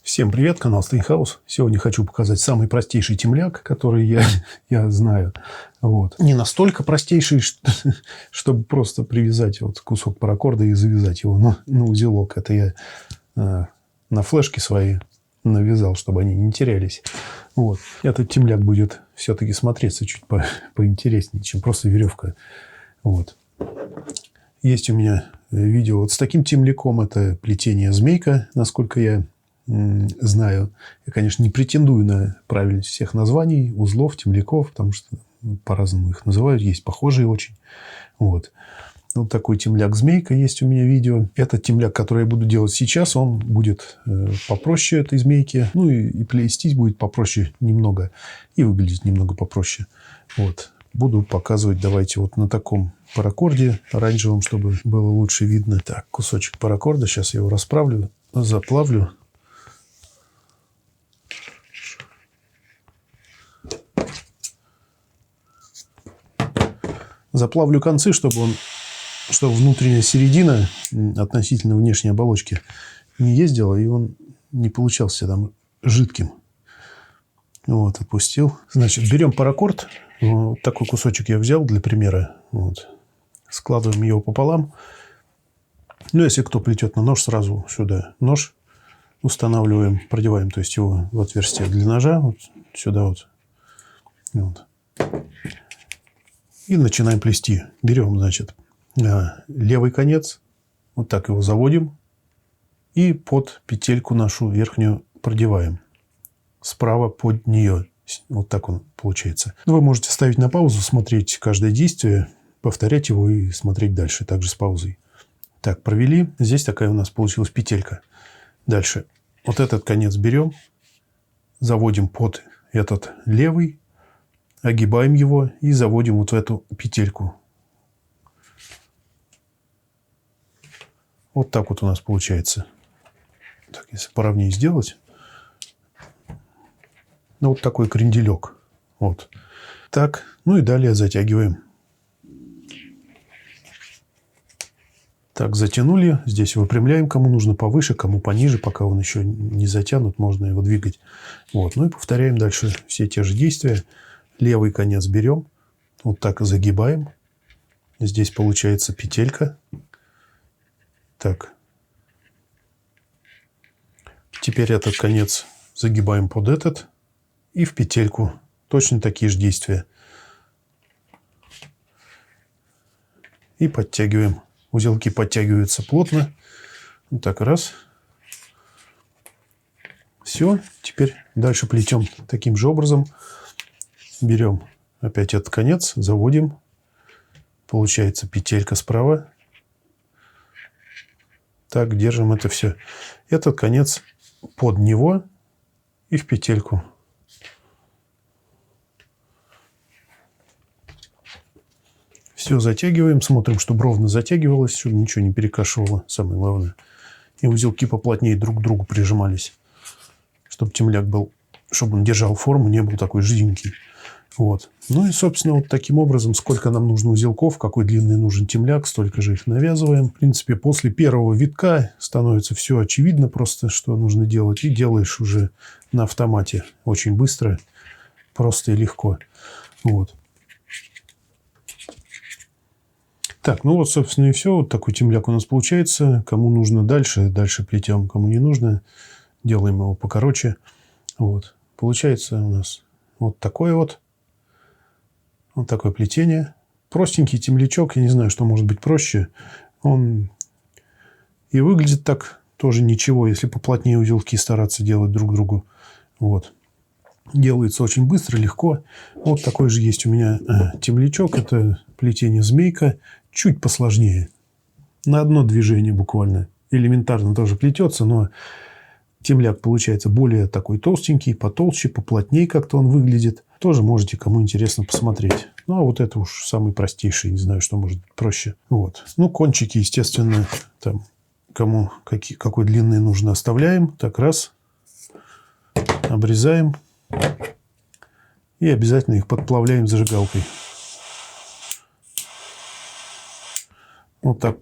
Всем привет, канал Steinhaus. Сегодня хочу показать самый простейший темляк, который я знаю. Вот. Не настолько простейший, чтобы просто привязать вот кусок паракорда и завязать его на узелок. Это я на флешки свои навязал, чтобы они не терялись. Вот. Этот темляк будет все-таки смотреться чуть поинтереснее, чем просто веревка. Вот. Есть у меня видео вот с таким темляком. Это плетение змейка, насколько я знаю. Я, конечно, не претендую на правильность всех названий, узлов, темляков, потому что по-разному их называют. Есть похожие очень. Вот. Вот такой темляк-змейка есть у меня видео. Этот темляк, который я буду делать сейчас, он будет попроще этой змейки. Ну, и плестись будет попроще немного. И выглядеть немного попроще. Вот. Буду показывать, давайте, вот на таком паракорде оранжевом, чтобы было лучше видно. Так, кусочек паракорда. Сейчас я его расправлю, заплавлю. Заплавлю концы, чтобы внутренняя середина относительно внешней оболочки не ездила, и он не получался там жидким. Вот, отпустил. Значит, берем паракорд. Вот такой кусочек я взял для примера. Вот. Складываем его пополам. Ну, если кто плетет на нож, сразу сюда нож устанавливаем, продеваем, то есть его в отверстие для ножа. Вот сюда вот. Вот. И начинаем плести. Берем, значит, левый конец. Вот так его заводим. И под петельку нашу верхнюю продеваем. Справа под нее. Вот так он получается. Вы можете ставить на паузу, смотреть каждое действие, повторять его и смотреть дальше. Также с паузой. Так, провели. Здесь такая у нас получилась петелька. Дальше. Вот этот конец берем. Заводим под этот левый. Огибаем его и заводим вот в эту петельку. Вот так вот у нас получается. Так, если поровнее сделать. Ну, вот такой кренделек. Вот. Так. Ну и далее затягиваем. Так, затянули. Здесь выпрямляем. Кому нужно повыше, кому пониже. Пока он еще не затянут, можно его двигать. Вот. Ну и повторяем дальше все те же действия. Левый конец берем. Вот так загибаем. Здесь получается петелька. Так. Теперь этот конец загибаем под этот. И в петельку. Точно такие же действия. И подтягиваем. Узелки подтягиваются плотно. Вот так раз. Все. Теперь дальше плетем таким же образом. Берем опять этот конец, заводим. Получается петелька справа. Так, держим это все. Этот конец под него и в петельку. Все затягиваем. Смотрим, чтобы ровно затягивалось, чтобы ничего не перекашивало. Самое главное. И узелки поплотнее друг к другу прижимались. Чтобы темляк был, чтобы он держал форму, не был такой жиденький. Вот. Ну и, собственно, вот таким образом, сколько нам нужно узелков, какой длинный нужен темляк, столько же их навязываем. В принципе, после первого витка становится все очевидно просто, что нужно делать. И делаешь уже на автомате. Очень быстро, просто и легко. Вот. Так, ну вот, собственно, и все. Вот такой темляк у нас получается. Кому нужно дальше плетем. Кому не нужно, делаем его покороче. Вот. Получается у нас вот такое вот. Вот такое плетение. Простенький темлячок. Я не знаю, что может быть проще. Он и выглядит так тоже ничего, если поплотнее узелки стараться делать друг другу. Вот. Делается очень быстро, легко. Вот такой же есть у меня темлячок. Это плетение змейка. Чуть посложнее. На одно движение буквально. Элементарно тоже плетется, но темляк получается более такой толстенький, потолще, поплотнее как-то он выглядит. Тоже можете, кому интересно, посмотреть. Ну, а вот это уж самый простейший. Не знаю, что может быть проще. Вот. Ну, кончики, естественно, там, кому какой длины нужно, оставляем. Так, раз. Обрезаем. И обязательно их подплавляем зажигалкой. Вот так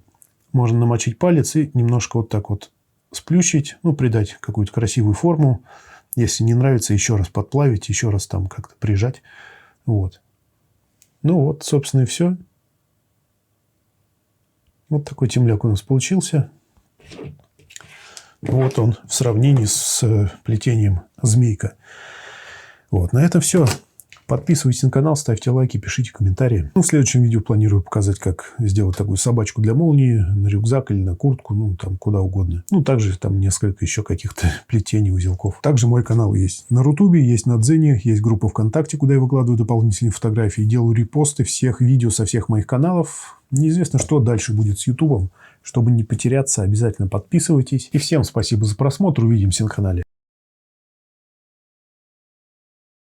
можно намочить палец и немножко вот так вот сплющить, ну, придать какую-то красивую форму. Если не нравится, еще раз подплавить, еще раз там как-то прижать. Вот. Ну, вот, собственно, и все. Вот такой темляк у нас получился. Вот он в сравнении с плетением змейка. Вот, на этом все. Подписывайтесь на канал, ставьте лайки, пишите комментарии. Ну, в следующем видео планирую показать, как сделать такую собачку для молнии на рюкзак или на куртку, ну, там, куда угодно. Ну, также там несколько еще каких-то плетений, узелков. Также мой канал есть на Рутубе, есть на Дзене, есть группа ВКонтакте, куда я выкладываю дополнительные фотографии, делаю репосты всех видео со всех моих каналов. Неизвестно, что дальше будет с Ютубом. Чтобы не потеряться, обязательно подписывайтесь. И всем спасибо за просмотр. Увидимся на канале.